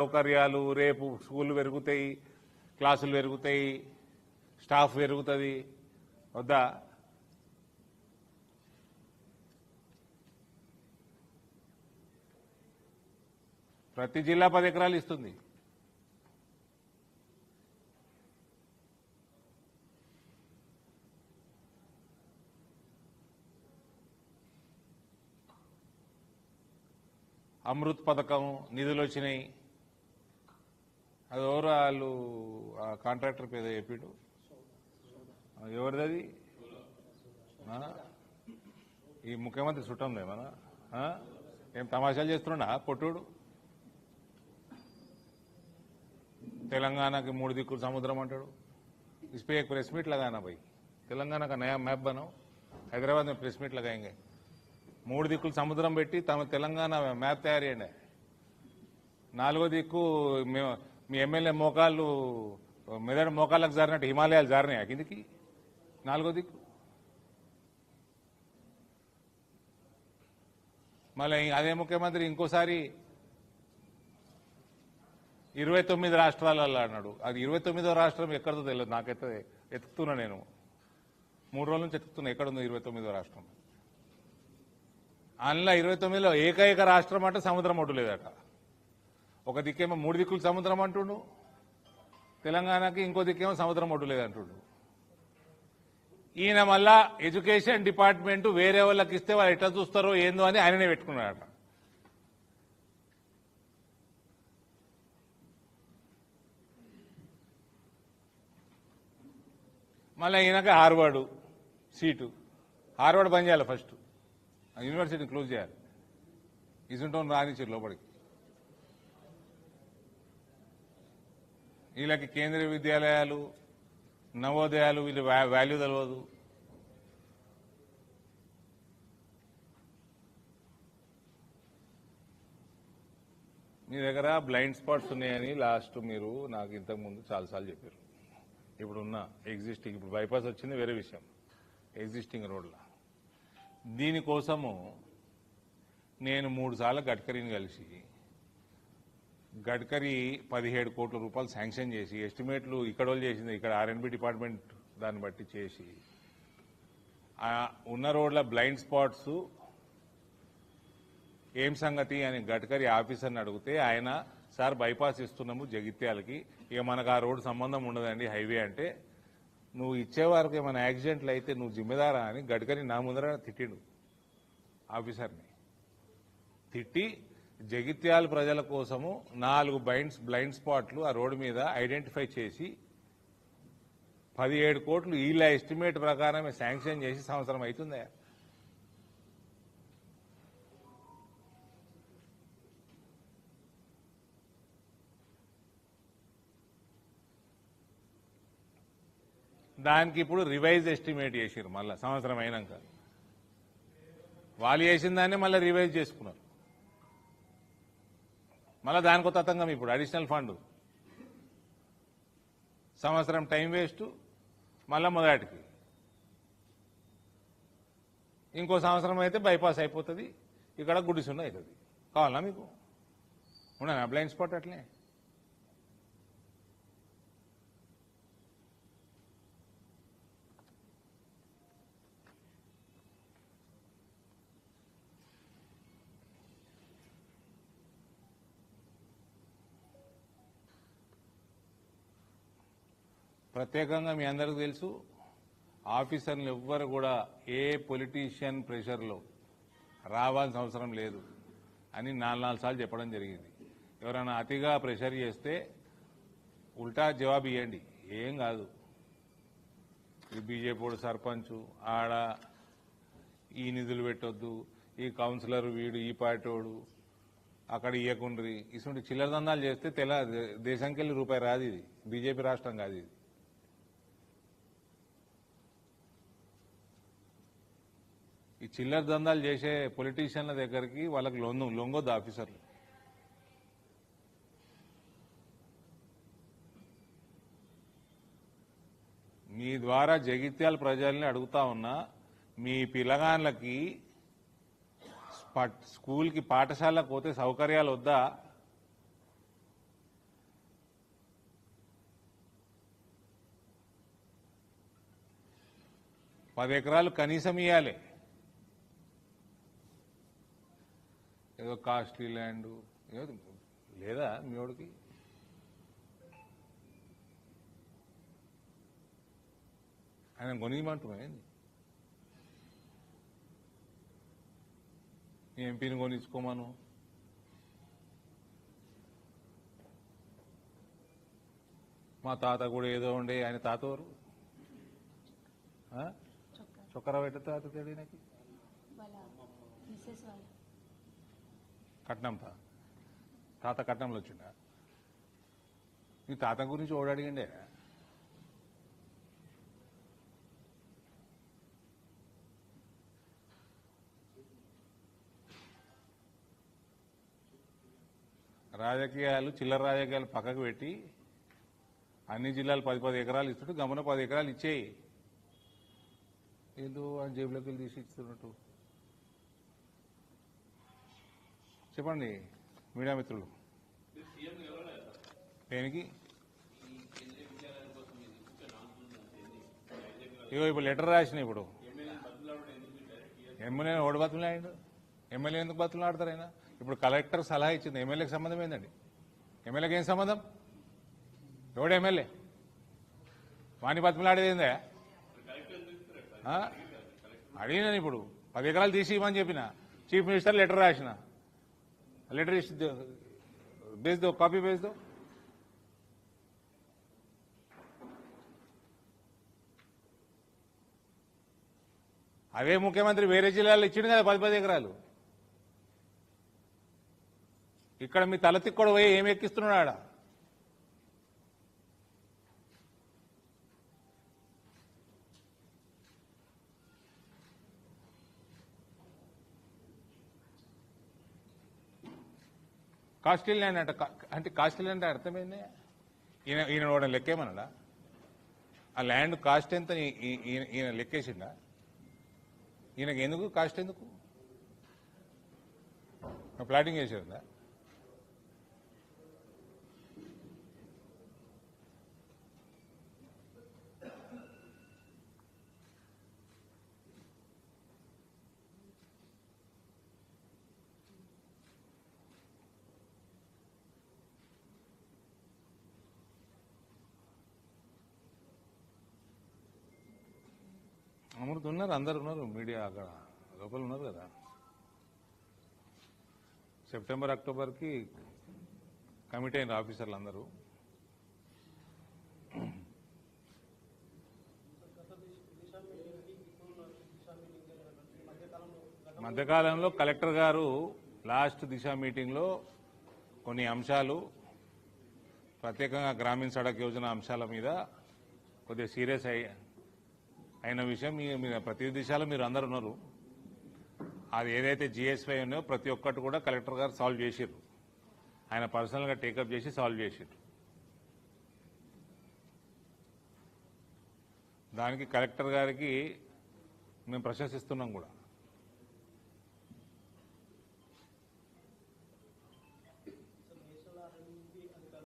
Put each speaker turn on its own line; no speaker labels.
సౌకర్యాలు రేపు స్కూళ్ళు పెరుగుతాయి, క్లాసులు పెరుగుతాయి, స్టాఫ్ పెరుగుతుంది వద్దా? ప్రతి జిల్లా 10 ఎకరాలు ఇస్తుంది. అమృత్ పథకం నిధులు వచ్చినాయి. అది ఎవరు వాళ్ళు కాంట్రాక్టర్ పేద చెప్పాడు, ఎవరిది? ఈ ముఖ్యమంత్రి చుట్టంలే మన ఏం తమాషాలు చేస్తున్నా పొట్టుడు. తెలంగాణకి 3 దిక్కులు సముద్రం అంటాడు. इस पे एक प्रेस मीट लगाना भाई, तेलंगाना का नया मैप बनाओ, हैदराबाद में प्रेस मीट लगाएंगे. 3 దిక్కులు సముద్రం పెట్టి తమ తెలంగాణ మ్యాప్ తయారు చేయండి. 4వ దిక్కు మీ ఎమ్మెల్యే మోకాళ్ళు మెదడు మోకాళ్ళకు జారినట్టు హిమాలయాలు జారినాయి కిందికి. 4వ దిక్కు మళ్ళీ అదే ముఖ్యమంత్రి ఇంకోసారి 29 రాష్ట్రాలలో అన్నాడు. అది 29వ రాష్ట్రం ఎక్కడదో తెలియదు నాకైతే. ఎత్తుకుతున్నా నేను 3 రోజుల నుంచి ఎత్తుకుతున్నా ఎక్కడుందో 29వ రాష్ట్రం. అందులో 29లో ఏకైక రాష్ట్రం అంటే సముద్రం ఒడ్డు లేదట. ఒక దిక్కేమో 3 దిక్కులు సముద్రం అంటుండు తెలంగాణకి, ఇంకో దిక్కేమో సముద్రం ఒడ్డు లేదంటుండు. ఈయన మళ్ళా ఎడ్యుకేషన్ డిపార్ట్మెంట్ వేరే వాళ్ళకి ఇస్తే వాళ్ళు ఎట్లా చూస్తారో ఏందో అని ఆయననే పెట్టుకున్నాడట. మళ్ళీ ఈయనక హార్వర్డ్ సీటు, హార్వర్డ్ బంద్ చేయాలి ఫస్ట్, యూనివర్సిటీని క్లోజ్ చేయాలి. ఇసుంటోని రానిచ్చారు లోపలికి. వీళ్ళకి కేంద్రీయ విద్యాలయాలు నవోదయాలు వీళ్ళు వాల్యూ తెలియదు. మీ దగ్గర బ్లైండ్ స్పాట్స్ ఉన్నాయని లాస్ట్ మీరు నాకు ఇంతకుముందు చాలాసార్లు చెప్పారు. ఇప్పుడున్న ఎగ్జిస్టింగ్, ఇప్పుడు బైపాస్ వచ్చింది వేరే విషయం, ఎగ్జిస్టింగ్ రోడ్ల దీనికోసము నేను 3 సార్లు గడ్కరీని కలిసి గడ్కరీ 17 కోట్ల రూపాయలు శాంక్షన్ చేసి ఎస్టిమేట్లు ఇక్కడ వాళ్ళు చేసింది, ఇక్కడ R&B డిపార్ట్మెంట్ దాన్ని బట్టి చేసి ఉన్న రోడ్ల బ్లైండ్ స్పాట్స్ ఏం సంగతి అని గడ్కరీ ఆఫీసర్ని అడిగితే ఆయన సార్ బైపాస్ ఇస్తున్నాము జగిత్యాలకి, ఇక మనకు ఆ రోడ్డు సంబంధం ఉండదండి హైవే అంటే, నువ్వు ఇచ్చేవారికి ఏమైనా యాక్సిడెంట్లు అయితే నువ్వు జిమ్మెదారా అని గడ్కరీ నా ముందర తిట్టిండు. ఆఫీసర్ని తిట్టి జగిత్యాల ప్రజల కోసము 4 బ్లైండ్ స్పాట్లు ఆ రోడ్డు మీద ఐడెంటిఫై చేసి 17 కోట్లు వీళ్ళ ఎస్టిమేట్ ప్రకారమే శాంక్షన్ చేసి సంవత్సరం అవుతుందా? దానికి ఇప్పుడు రివైజ్ ఎస్టిమేట్ చేసారు మళ్ళీ సంవత్సరం అయినాక. వాళ్ళు చేసిన దాన్ని మళ్ళీ రివైజ్ చేసుకున్నారు. మళ్ళీ దానికో తతంగం ఇప్పుడు అడిషనల్ ఫండ్, సంవత్సరం టైం వేస్ట్, మళ్ళీ మొదటికి ఇంకో సంవత్సరం అయితే బైపాస్ అయిపోతుంది, ఇక్కడ గుడిసున్న అవుతుంది. కావాలా మీకు? ఉన్నానా బ్లైండ్ స్పాట్ అట్లే? ప్రత్యేకంగా మీ అందరికీ తెలుసు, ఆఫీసర్లు ఎవ్వరు కూడా ఏ పొలిటీషియన్ ప్రెషర్లో రావాల్సిన అవసరం లేదు అని 4 సార్లు చెప్పడం జరిగింది. ఎవరైనా అతిగా ప్రెషర్ చేస్తే ఉల్టా జవాబు ఇవ్వండి, ఏం కాదు. ఈ బీజేపీ సర్పంచ్ ఆడ ఈ నిధులు పెట్టొద్దు, ఈ కౌన్సిలర్ వీడు ఈ పార్టీవాడు అక్కడ ఇయ్యకుండ్రి, ఇటువంటి చిల్లర దందాలు చేస్తే దేశంకి వెళ్ళి రూపాయి రాదు. ఇది బీజేపీ రాష్ట్రం కాదు. ఇది ఈ చిల్లర దందాలు చేసే పొలిటీషియన్ల దగ్గరికి వాళ్ళకి లొంగొద్దు ఆఫీసర్లు. మీ ద్వారా జగిత్యాల ప్రజల్ని అడుగుతా ఉన్నా, మీ పిల్లగాళ్ళకి స్కూల్కి పాఠశాలకు పోతే సౌకర్యాలు వద్దా? 10 ఎకరాలు కనీసం ఇవ్వాలి. ఏదో కాస్ట్లీ ల్యాండ్ లేదా మీ వాడికి? ఆయన కొనియమంటున్నాయండి. నీ ఎంపీని కొనిచ్చుకోమను. మా తాత కూడా ఏదో ఉండే. ఆయన తాత ఎవరు? చొక్కరా పెట్ట తాత తెలియనకి కట్నం తాత కట్నంలో వచ్చిండా? మీ తాత గురించి ఓడడిగండే. రాజకీయాలు, చిల్లర రాజకీయాలు పక్కకు పెట్టి అన్ని జిల్లాలు 10 ఎకరాలు ఇస్తుంటే గమన 10 ఎకరాలు ఇచ్చేయి. ఏదో అని జేబులోకి వెళ్ళి తీసి ఇస్తున్నట్టు. చెప్పండి మీడియా మిత్రులు. దేనికి? ఇగో ఇప్పుడు లెటర్ రాసిన. ఇప్పుడు ఎమ్మెల్యే ఓడి బతులాడు. ఎమ్మెల్యే ఎందుకు బతులాడతారు ఆయన? ఇప్పుడు కలెక్టర్ సలహా ఇచ్చింది. ఎమ్మెల్యేకి సంబంధం ఏందండి? ఎమ్మెల్యేకి ఏం సంబంధం? ఎవడు ఎమ్మెల్యే? వాణి బతులాడేది ఏందా? అడిగినాను. ఇప్పుడు 10 ఎకరాలు తీసి ఇవ్వమని చెప్పిన. చీఫ్ మినిస్టర్ లెటర్ రాసిన. లెటర్ ఇచ్చి भेज दो, कॉपी भेज दो. అవే ముఖ్యమంత్రి వేరే జిల్లాలో ఇచ్చిండు కదా 10 ఎకరాలు. ఇక్కడ మీ తలతిక్కడు పోయి ఏమి ఎక్కిస్తున్నాడు ఆడ? కాస్ట్లీ ల్యాండ్ అంటే కాస్ట్లీ ల్యాండ్ అర్థమైంది. ఈయన వాడు లెక్కేమన్నాడా? ఆ ల్యాండ్ కాస్ట్ ఎంత ఈయన లెక్కేసిండా? ఈయనకి ఎందుకు కాస్ట్? ఎందుకు ప్లాటింగ్ చేసేదా? అమృత ఉన్నారు, అందరు ఉన్నారు, మీడియా అక్కడ లోపల ఉన్నారు కదా. సెప్టెంబర్ అక్టోబర్కి కమిటీ అయిన ఆఫీసర్లు అందరూ. మధ్యకాలంలో కలెక్టర్ గారు లాస్ట్ దిశ మీటింగ్లో కొన్ని అంశాలు, ప్రత్యేకంగా గ్రామీణ సడక్ యోజన అంశాల మీద కొద్దిగా సీరియస్ అయిన విషయం మీరు ప్రతి దిశలో మీరు అందరు ఉన్నారు. అది ఏదైతే GSY ఉన్నాయో ప్రతి ఒక్కటి కూడా కలెక్టర్ గారు సాల్వ్ చేసిర్రు. ఆయన పర్సనల్గా టేకప్ చేసి సాల్వ్ చేసిర్రు. దానికి కలెక్టర్ గారికి మేము ప్రశంసిస్తున్నాం కూడా.